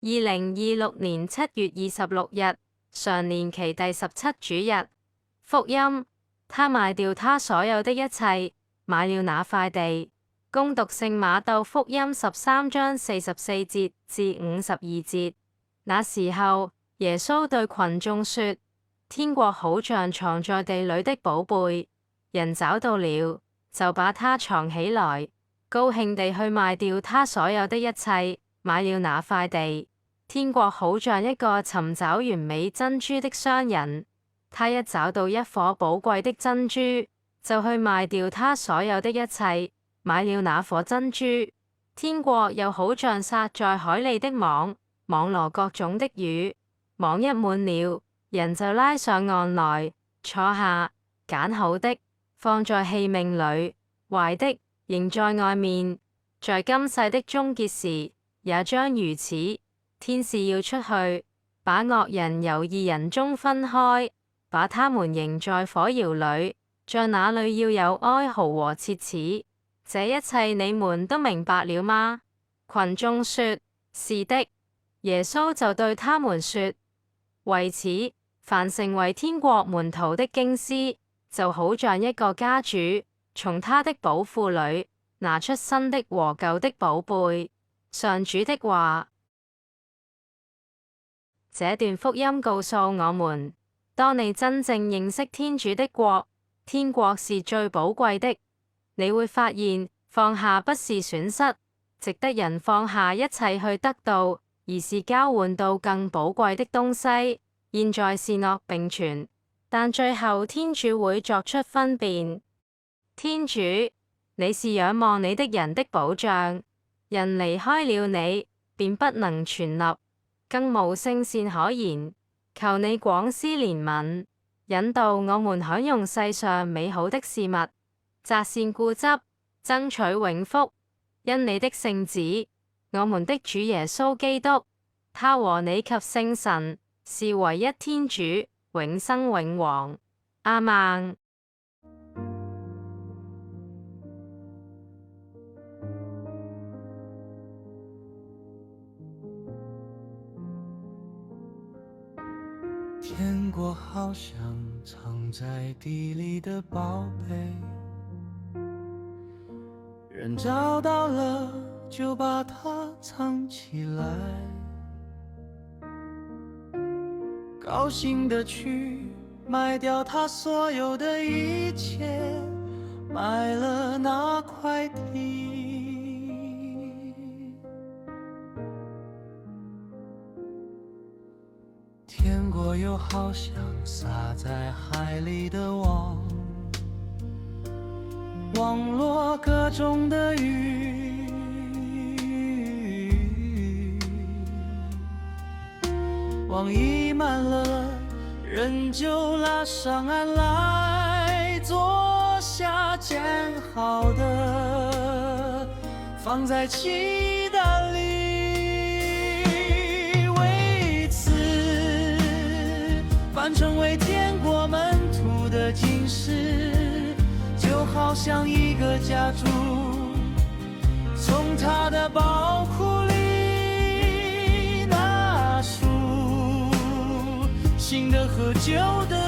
2026年7月26日，常年期第17主日，福音，他賣掉他所有的一切，買了那塊地。恭讀聖馬竇福音13章44節至52節。那時候，耶穌對群眾說：天國好像藏在地裏的寶貝，人找到了，就把它藏起來，高興地去賣掉他所有的一切，買了那塊地。天國好像一個尋找完美珍珠的商人，他一找到一顆寶貴的珍珠，就去賣掉他所有的一切，買了那顆珍珠。天國又好像撒在海裏的網，網羅各種的魚，網一滿了，人就拉上岸來，坐下，揀好的，放在器皿裏，壞的扔在外面。在今世的終結時，也將如此。天使要出去，把惡人由義人中分開，把他們扔在火窯裏，在那裏要有哀嚎和切齒。這一切你們都明白了嗎？群眾說：是的。耶穌就對他們說：為此，凡成為天國門徒的經師，就好像一個家主，從他的寶庫裏拿出新的和舊的寶貝。上主的話。這段福音告訴我們，當你真正認識天主的國，天國是最寶貴的。你會發現，放下不是損失，值得人放下一切去得到，而是交換到更寶貴的東西。現在是惡並存，但最後天主會作出分辨。天主，你是仰望你的人的保障，人離開了你，便不能存立，更無聖善可言。求你廣施憐憫，引導我們享用世上美好的事物，擇善固執，爭取永福。因你的聖子，我們的主耶穌基督，他和你及聖神是唯一天主，永生永王。阿們。天國好像藏在地裡的寶貝，人找到了就把它藏起來，高興地去賣掉他所有的一切，買了那塊地。天國又好像撒在海裡的網，網羅各種的魚，網一滿了，人就拉上岸來，坐下揀好的，放在雞蛋裡。凡成為天國門徒的經師，就好像一個家主，從他的寶庫裡拿出新的和舊的